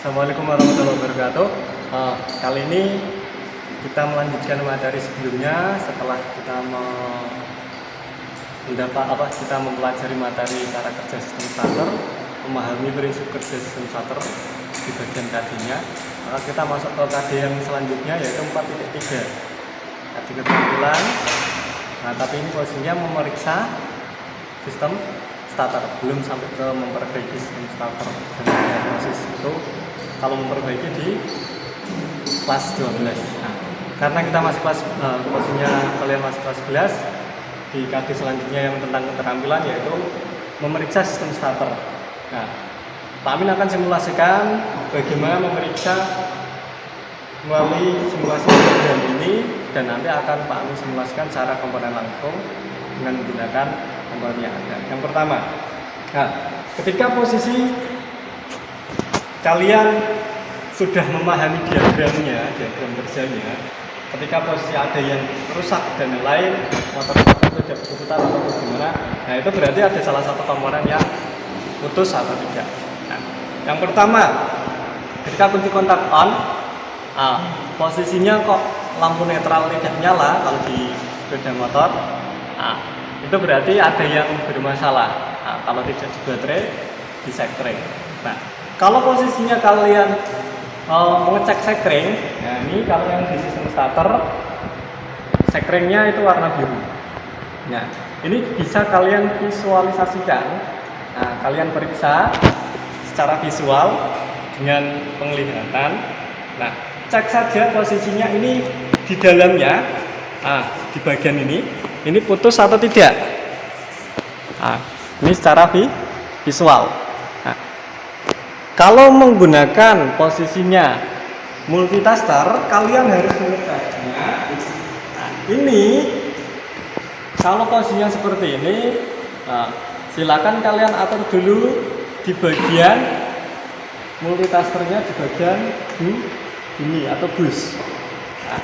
Assalamualaikum warahmatullahi wabarakatuh. Kali ini kita melanjutkan materi sebelumnya setelah kita mempelajari materi cara kerja sistem starter, memahami prinsip kerja sistem starter di bagian KD-nya. Maka kita masuk ke KD yang selanjutnya yaitu 4.3 KD keterampilan. Nah, tapi ini posisinya memeriksa sistem starter, belum sampai ke memperbaiki sistem starter dengan diagnosis. Itu kalau memperbaiki di kelas 12. Nah, karena kita masih kelas posisinya kalian masih kelas 11, di KD selanjutnya yang tentang keterampilan yaitu memeriksa sistem starter. Nah, Pak Amin akan simulasikan bagaimana memeriksa melalui simulasi program ini, dan nanti akan Pak Amin simulasikan secara komponen langsung dengan menggunakan komponen yang ada. Yang pertama, nah, ketika posisi kalian sudah memahami diagram kerjanya, ketika posisi ada yang rusak dan yang lain, motor tidak berputar atau bagaimana, nah itu berarti ada salah satu komponen yang putus atau tidak. Nah, yang pertama, ketika kunci kontak on, posisinya kok lampu netral tidak nyala kalau di sepeda motor, itu berarti ada yang bermasalah. Kalau tidak di baterai, di sekring. Nah, kalau posisinya kalian mengecek sekring, nah ini kalau yang di sistem starter, sekringnya itu warna biru. Nah, ini bisa kalian visualisasikan. Nah, kalian periksa secara visual dengan penglihatan. Nah, cek saja posisinya ini di dalamnya, di bagian ini putus atau tidak. Ini secara visual. Nah, kalau menggunakan posisinya multitasker, kalian harus mengeceknya. Nah, ini kalau posisinya seperti ini, silakan kalian atur dulu di bagian multitaskernya, di bagian ini atau bus. Nah,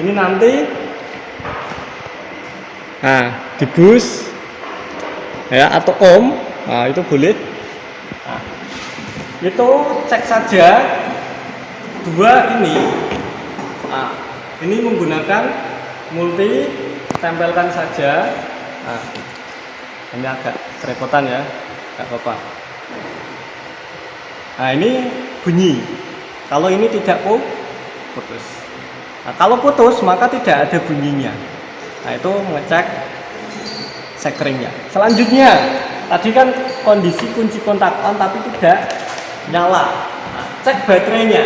ini nanti di bus ya atau itu boleh. Nah, itu cek saja dua ini. Ini menggunakan multi, tempelkan saja. Ini agak kerepotan ya, nggak apa-apa. Nah, ini bunyi. Kalau ini tidak putus. Nah, kalau putus maka tidak ada bunyinya. Nah, itu mengecek sekringnya. Selanjutnya, tadi kan kondisi kunci kontak on tapi tidak nyala. Nah, cek baterainya.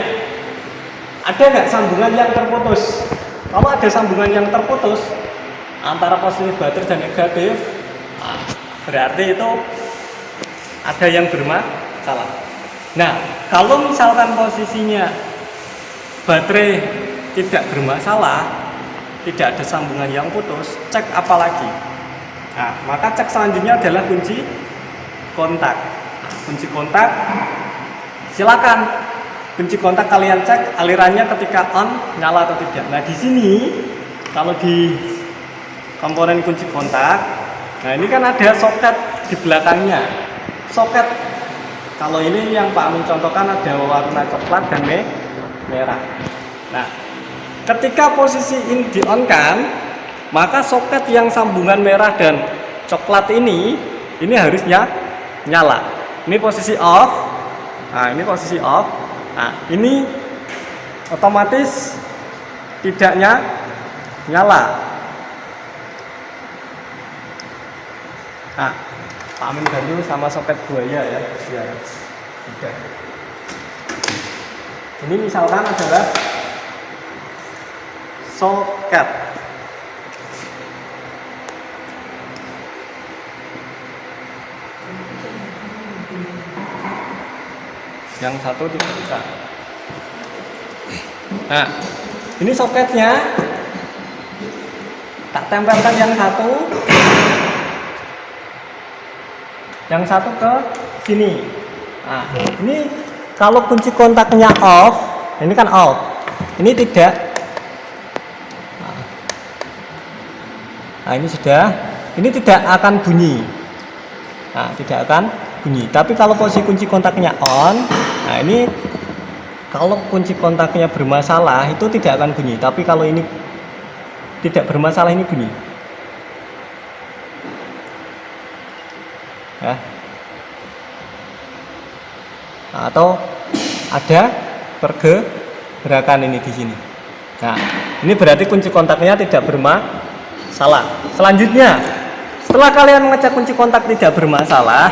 Ada nggak sambungan yang terputus? Kalau ada sambungan yang terputus antara positif baterai dan negatif, berarti itu ada yang bermasalah. Nah, kalau misalkan posisinya baterai tidak bermasalah, tidak ada sambungan yang putus, cek apa lagi? Nah, maka cek selanjutnya adalah kunci kontak. Nah, kunci kontak, silakan kunci kontak kalian cek alirannya ketika on nyala atau tidak. Nah, di sini kalau di komponen kunci kontak, nah ini kan ada soket di belakangnya. Soket kalau ini yang Pak Amin contohkan ada warna coklat dan merah. Nah, ketika posisi ini di-on-kan, maka soket yang sambungan merah dan coklat ini harusnya nyala. Ini posisi off. Nah, ini posisi off. Nah, ini otomatis tidak nyala. Nah, Pak Amin ganti sama soket buaya ya. Tidak. Ini misalkan adalah soket. Yang satu tidak bisa. Nah, ini soketnya tak tempelkan yang satu ke sini. Nah, ini kalau kunci kontaknya off, ini kan off. Ini tidak. Nah, ini sudah. Ini tidak akan bunyi. Nah, tidak akan bunyi. Tapi kalau posisi kunci kontaknya on, nah ini kalau kunci kontaknya bermasalah itu tidak akan bunyi, tapi kalau ini tidak bermasalah ini bunyi. Ya. Atau ada pergerakan ini di sini. Nah, ini berarti kunci kontaknya tidak bermasalah. Selanjutnya, setelah kalian mengecek kunci kontak tidak bermasalah,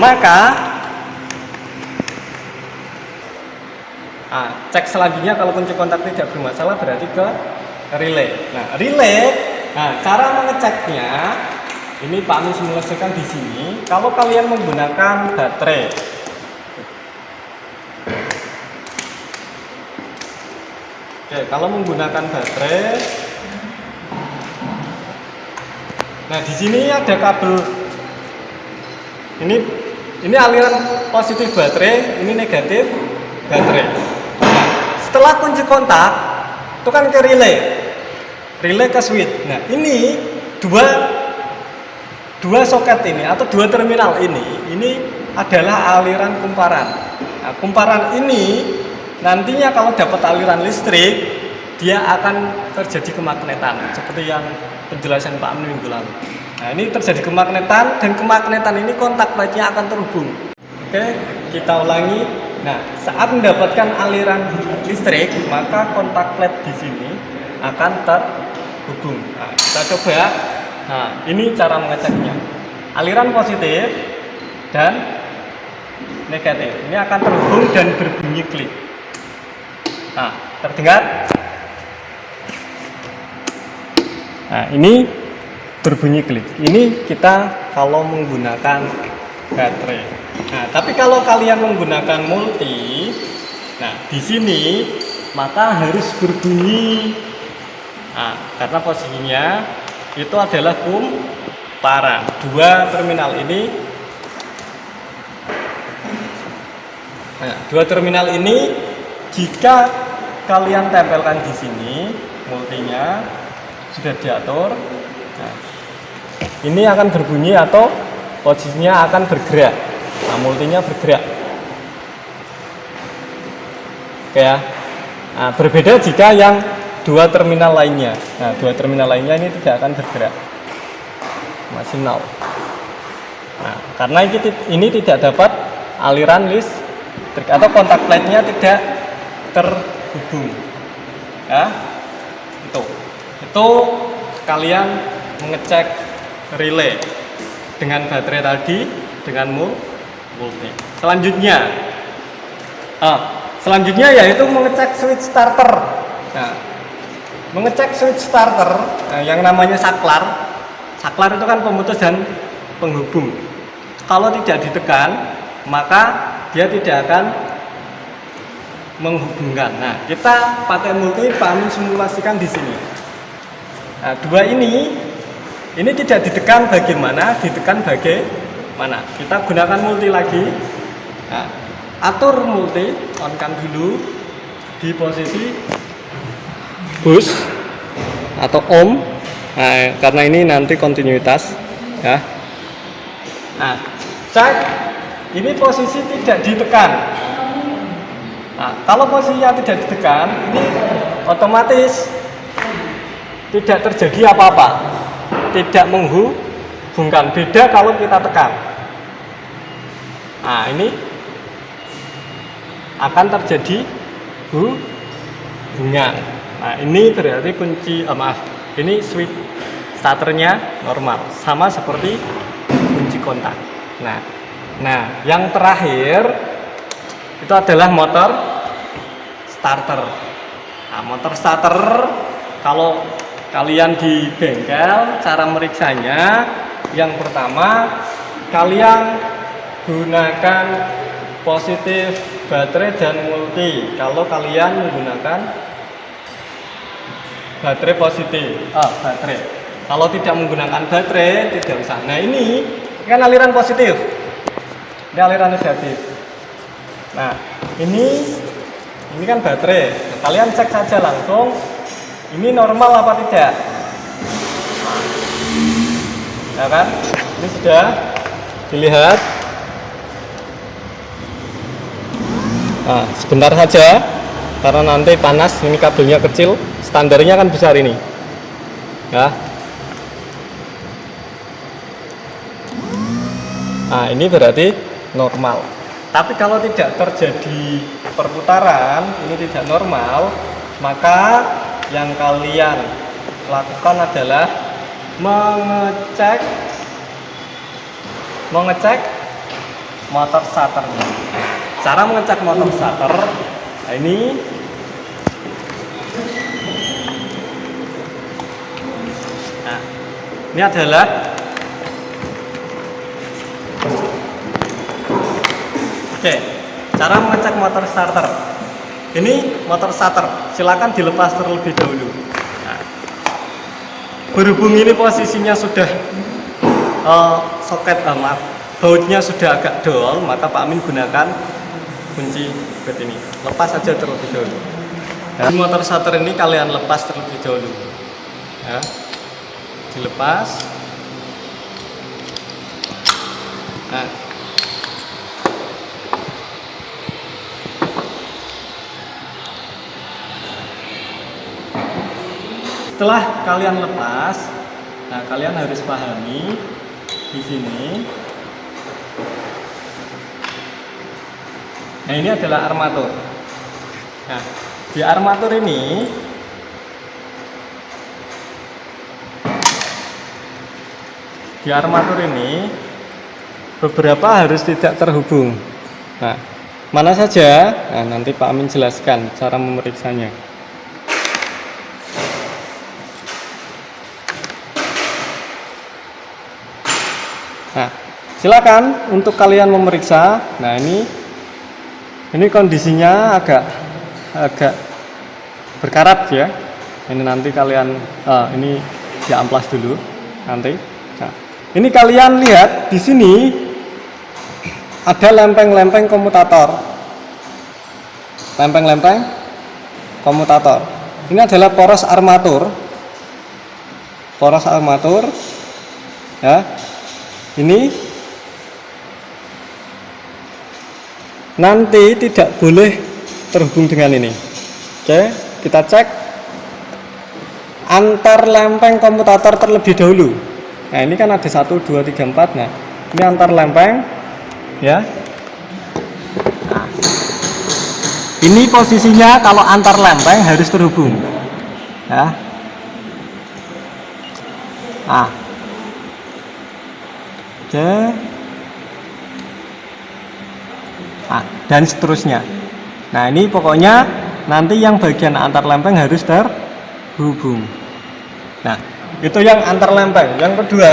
maka cek selanjutnya kalau kunci kontak tidak bermasalah berarti ke relay. Nah, relay, cara mengeceknya ini Pak Amin simulasikan di sini. Kalau kalian menggunakan baterai, oke, kalau menggunakan baterai, nah di sini ada kabel. Ini aliran positif baterai, ini negatif baterai. Nah, setelah kunci kontak itu kan ke relay ke switch. Nah, ini dua soket ini atau dua terminal ini adalah aliran kumparan. Nah, kumparan ini nantinya kalau dapat aliran listrik, dia akan terjadi kemagnetan seperti yang penjelasan Pak Amin minggu lalu. Nah, ini terjadi kemagnetan, dan kemagnetan ini kontak plate-nya akan terhubung. Oke, kita ulangi. Nah, saat mendapatkan aliran listrik, maka kontak plate di sini akan terhubung. Nah, kita coba. Nah, ini cara mengeceknya. Aliran positif dan negatif ini akan terhubung dan berbunyi klik. Nah, terdengar? Nah, ini berbunyi klik. Ini kita kalau menggunakan baterai. Nah, tapi kalau kalian menggunakan multi, nah di sini maka harus berbunyi. Nah, karena posisinya itu adalah kumparan. Dua terminal ini, nah, dua terminal ini jika kalian tempelkan di sini, multinya sudah diatur. Nah, ini akan berbunyi atau posisinya akan bergerak. Nah, multinya bergerak. Oke ya. Nah, berbeda jika yang dua terminal lainnya. Nah, dua terminal lainnya ini tidak akan bergerak. Masih nol. Nah, karena ini tidak dapat aliran listrik atau kontak plate-nya tidak terhubung. Ya. Itu kalian mengecek relay dengan baterai tadi dengan multi. Selanjutnya yaitu mengecek switch starter. Nah, mengecek switch starter, yang namanya saklar. Saklar itu kan pemutus dan penghubung. Kalau tidak ditekan, maka dia tidak akan menghubungkan. Nah, kita pakai multi, Pak Amin simulasikan di sini. Nah, dua ini tidak ditekan bagaimana, ditekan bagaimana. Kita gunakan multi lagi. Nah, atur multi, on-kan dulu di posisi bus atau ohm. Nah, karena ini nanti kontinuitas, ya. Nah, cek ini posisi tidak ditekan. Nah, kalau posisinya tidak ditekan, ini otomatis tidak terjadi apa-apa, tidak menghubungkan. Beda kalau kita tekan. Nah, ini akan terjadi hubungan. Nah, ini berarti ini switch starternya normal, sama seperti kunci kontak. Nah, yang terakhir itu adalah motor starter. Nah, motor starter kalau kalian di bengkel, cara meriksanya yang pertama kalian gunakan positif baterai dan multi. Kalau kalian menggunakan baterai positif, baterai. Kalau tidak menggunakan baterai tidak usah. Nah, ini kan aliran positif, ini aliran negatif. Nah, ini kan baterai. Nah, kalian cek saja langsung ini normal apa tidak. Nah, kan ini sudah dilihat. Nah, sebentar saja karena nanti panas. Ini kabelnya kecil, standarnya kan besar ini ya. Nah, ini berarti normal. Tapi kalau tidak terjadi perputaran, ini tidak normal, maka yang kalian lakukan adalah mengecek motor starternya. Cara mengecek motor starter, nah ini adalah cara mengecek motor starter. Ini motor starter, silakan dilepas terlebih dahulu. Nah, berhubung ini posisinya sudah soket amat, bautnya sudah agak dol, maka Pak Amin gunakan kunci bet ini. Lepas saja terlebih dahulu. Nah, motor starter ini kalian lepas terlebih dahulu. Ya, dilepas. Nah, setelah kalian lepas, nah kalian harus pahami di sini. Nah, ini adalah armatur. Nah, di armatur ini beberapa harus tidak terhubung. Nah, mana saja? Nah, nanti Pak Amin jelaskan cara memeriksanya. Nah, silakan untuk kalian memeriksa. Nah, ini kondisinya agak berkarat ya. Ini nanti kalian ini diamplas dulu nanti. Nah, ini kalian lihat di sini ada lempeng-lempeng komutator. Lempeng-lempeng komutator. Ini adalah poros armatur. Poros armatur ya. Ini nanti tidak boleh terhubung dengan ini. Oke, kita cek antar lempeng komutator terlebih dahulu. Nah, ini kan ada 1, 2, 3, 4. Nah, ini antar lempeng ya. Nah, ini posisinya kalau antar lempeng harus terhubung ya. Nah, oke. Nah, dan seterusnya. Nah, ini pokoknya nanti yang bagian antar lempeng harus terhubung. Nah, itu yang antar lempeng. Yang kedua,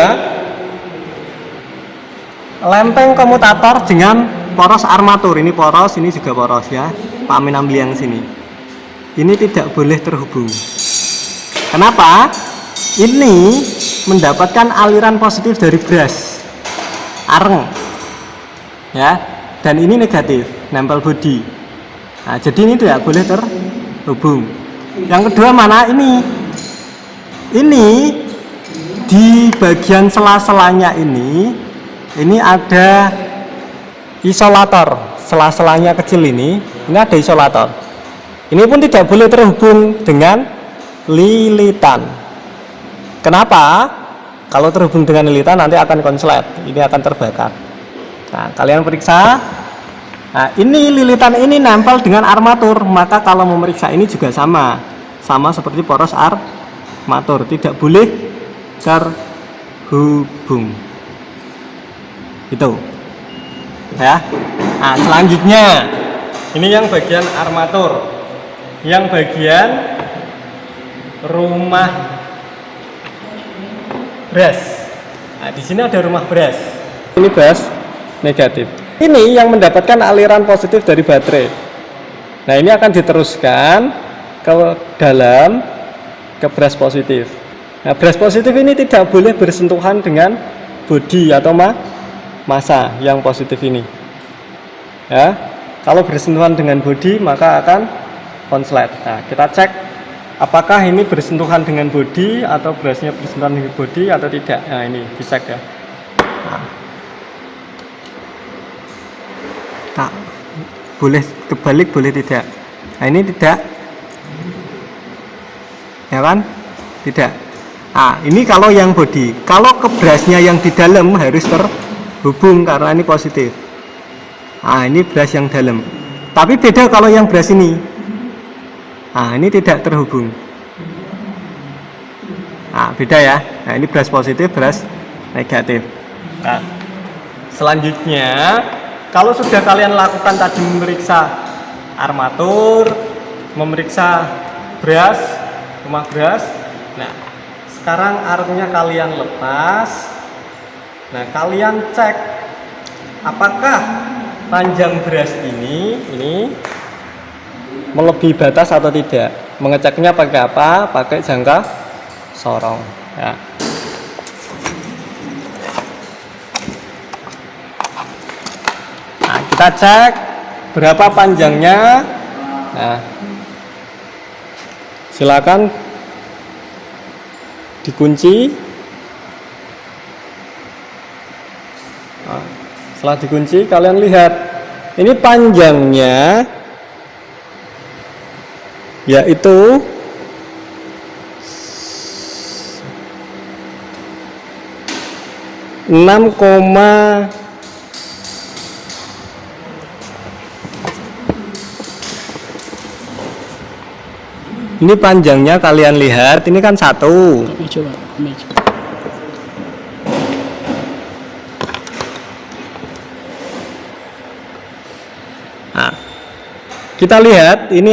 lempeng komutator dengan poros armatur. Ini poros, ini juga poros ya. Pak Amin ambil yang sini. Ini tidak boleh terhubung. Kenapa? Ini mendapatkan aliran positif dari brush areng ya, dan ini negatif, nempel bodi. Nah, jadi ini tidak boleh terhubung. Yang kedua mana ini di bagian sela-selanya ini ada isolator. Sela-selanya kecil ini ada isolator. Ini pun tidak boleh terhubung dengan lilitan. Kenapa? Kalau terhubung dengan lilitan nanti akan konslet, ini akan terbakar. Nah, kalian periksa. Nah, ini lilitan ini nempel dengan armatur, maka kalau memeriksa ini juga sama seperti poros armatur, tidak boleh terhubung. Itu. Ya. Nah, selanjutnya ini yang bagian armatur, yang bagian rumah brush. Nah, di sini ada rumah brush. Ini brush negatif. Ini yang mendapatkan aliran positif dari baterai. Nah, ini akan diteruskan ke dalam ke brush positif. Nah, brush positif ini tidak boleh bersentuhan dengan bodi atau massa yang positif ini. Ya, kalau bersentuhan dengan bodi maka akan konslet. Nah, kita cek apakah ini bersentuhan dengan bodi atau brushnya bersentuhan dengan bodi atau tidak. Nah, ini dicek ya. Nah, boleh kebalik, boleh tidak. Nah ini tidak, ya kan? Tidak. Nah ini kalau yang body. Kalau ke brushnya yang di dalam harus terhubung karena ini positif. Nah ini brush yang dalam. Tapi beda kalau yang brush ini. Nah ini tidak terhubung. Nah beda ya. Nah ini brush positif, brush negatif. Nah, selanjutnya kalau sudah kalian lakukan tadi memeriksa armatur, memeriksa brush, rumah brush. Nah, sekarang armnya kalian lepas. Nah, kalian cek apakah panjang brush ini melebihi batas atau tidak. Mengeceknya pakai apa? Pakai jangka sorong. Ya. Nah, kita cek berapa panjangnya. Nah, silakan dikunci. Nah, setelah dikunci kalian lihat ini panjangnya yaitu 6, ini panjangnya kalian lihat, ini kan 1. Nah, kita lihat ini.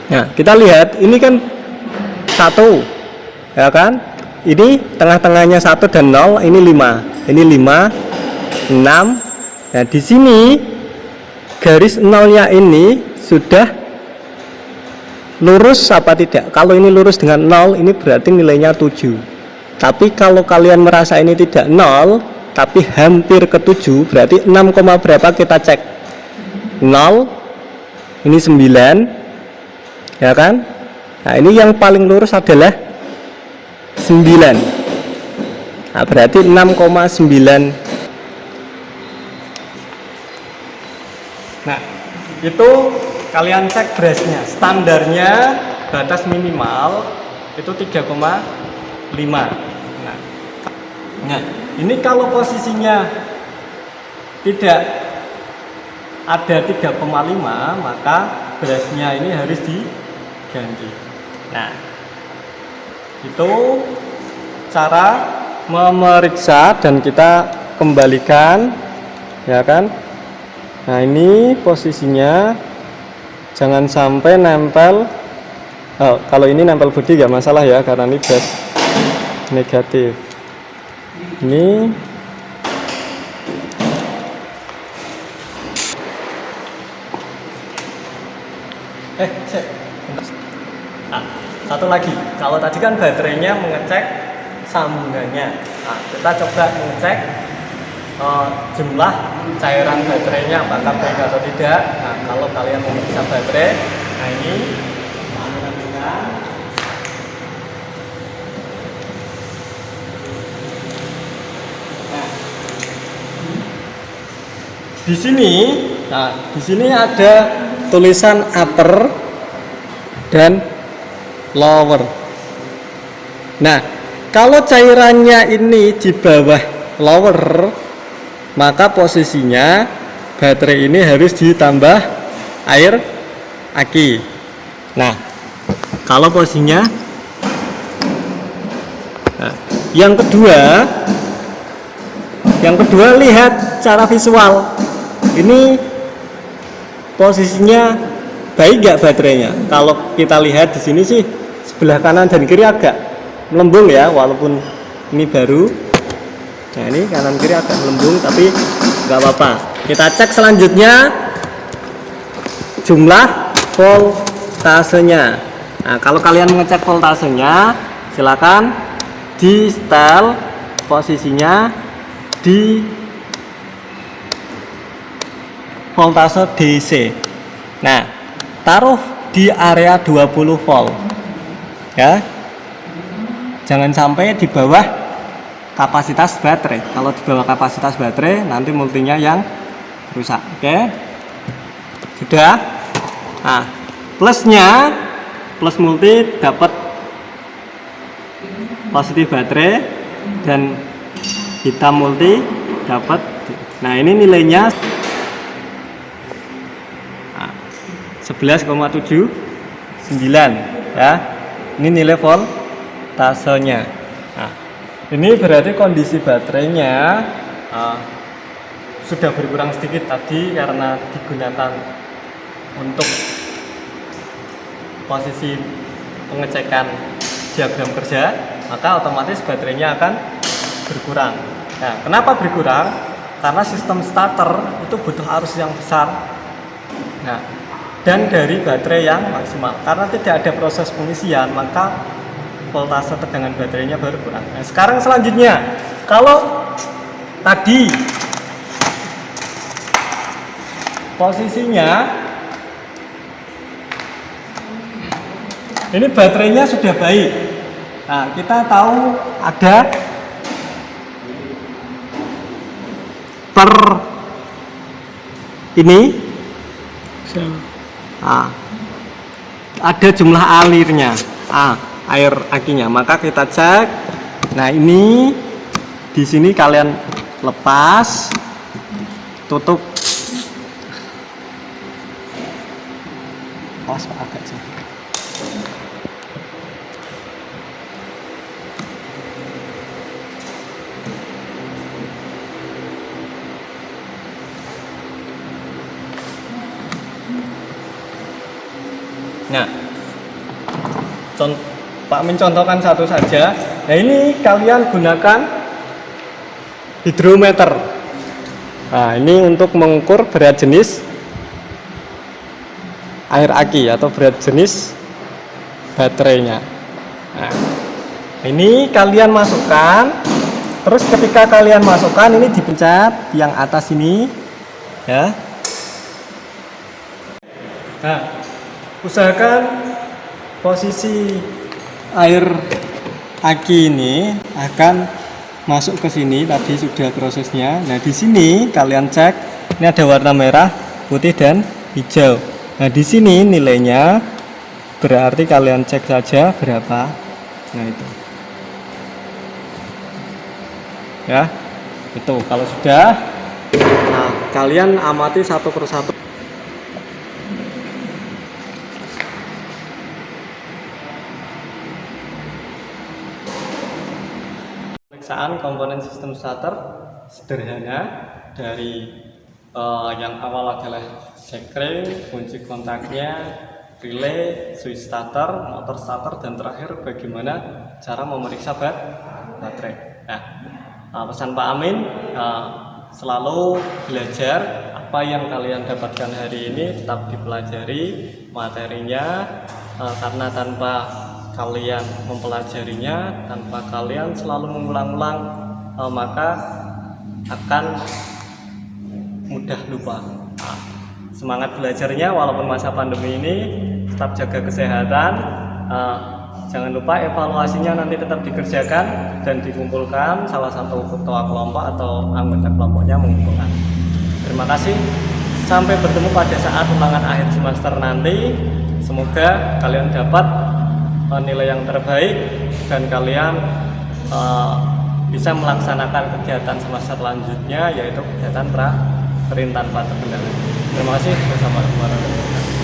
Nah, kita lihat ini kan 1, ya kan? Ini tengah-tengahnya 1 dan 0, ini 5. Ini 5, 6. Nah, di sini garis nolnya ini sudah lurus apa tidak? Kalau ini lurus dengan 0, ini berarti nilainya 7. Tapi kalau kalian merasa ini tidak 0, tapi hampir ke 7, berarti 6, berapa kita cek? 0, ini 9, ya kan? Nah, ini yang paling lurus adalah 9. Nah, berarti 6,9. Nah, itu kalian cek brushnya. Standarnya batas minimal itu 3,5. Nah, ini kalau posisinya tidak ada 3,5, maka brushnya ini harus diganti. Nah, itu cara memeriksa dan kita kembalikan, ya kan? Nah, ini posisinya jangan sampai nempel. Kalau ini nempel bodi nggak masalah ya, karena ini brush negatif. Ini nah, satu lagi, kalau tadi kan baterainya mengecek sambungannya. Nah, kita coba mengecek jumlah cairan baterainya apakah baik atau tidak. Nah, kalau kalian memeriksa baterai, nah ini di sini, nah di sini ada tulisan upper dan lower. Nah, kalau cairannya ini di bawah lower, maka posisinya baterai ini harus ditambah air aki. Nah, kalau posisinya, nah, yang kedua lihat cara visual. Ini posisinya baik nggak baterainya? Kalau kita lihat di sini sih sebelah kanan dan kiri agak melembung ya, walaupun ini baru. Nah, ini kanan kiri agak melembung, tapi nggak apa-apa. Kita cek selanjutnya jumlah voltasenya. Nah, kalau kalian mengecek voltasenya, silakan di setel posisinya di voltase DC. Nah, taruh di area 20 volt ya, jangan sampai di bawah kapasitas baterai. Kalau di bawah kapasitas baterai nanti multinya yang rusak. Oke, sudah. Nah, plusnya, plus multi dapat positif baterai dan hitam multi dapat. Nah, ini nilainya 11,79 ya. Ini nilai voltasenya. Nah, ini berarti kondisi baterainya sudah berkurang sedikit tadi karena digunakan untuk posisi pengecekan diagram kerja, maka otomatis baterainya akan berkurang. Nah, kenapa berkurang? Karena sistem starter itu butuh arus yang besar. Nah, dan dari baterai yang maksimal. Karena tidak ada proses pengisian, maka voltase tegangan baterainya berkurang. Nah, sekarang selanjutnya, kalau tadi posisinya ini baterainya sudah baik. Nah, kita tahu ada per ini ada jumlah alirnya, air akinya. Maka kita cek. Nah, ini di sini kalian lepas, tutup. Pas agak sih. Nah, Pak mencontohkan satu saja. Nah, ini kalian gunakan hidrometer. Nah, ini untuk mengukur berat jenis air aki atau berat jenis baterainya. Nah, ini kalian masukkan. Terus ketika kalian masukkan, ini dipencet yang atas ini, ya. Nah, usahakan posisi air aki ini akan masuk ke sini. Tadi sudah prosesnya. Nah, di sini kalian cek, ini ada warna merah, putih dan hijau. Nah, di sini nilainya berarti kalian cek saja berapa. Nah, itu ya, itu kalau sudah, nah, kalian amati satu persatu. Pemeriksaan komponen sistem starter sederhana dari yang awal adalah sekring, kunci kontaknya, relay, switch starter, motor starter, dan terakhir bagaimana cara memeriksa baterai. Nah, pesan Pak Amin, selalu belajar. Apa yang kalian dapatkan hari ini tetap dipelajari materinya, karena tanpa kalian mempelajarinya, tanpa kalian selalu mengulang-ulang, maka akan mudah lupa. Nah, semangat belajarnya walaupun masa pandemi ini, tetap jaga kesehatan. Jangan lupa evaluasinya nanti tetap dikerjakan dan dikumpulkan, salah satu ketua kelompok atau anggota kelompoknya mengumpulkan. Terima kasih, sampai bertemu pada saat ulangan akhir semester nanti. Semoga kalian dapat nilai yang terbaik dan kalian bisa melaksanakan kegiatan semester selanjutnya, yaitu kegiatan pra perintahan terkendali. Terima kasih. Wassalamualaikum warahmatullahi wabarakatuh.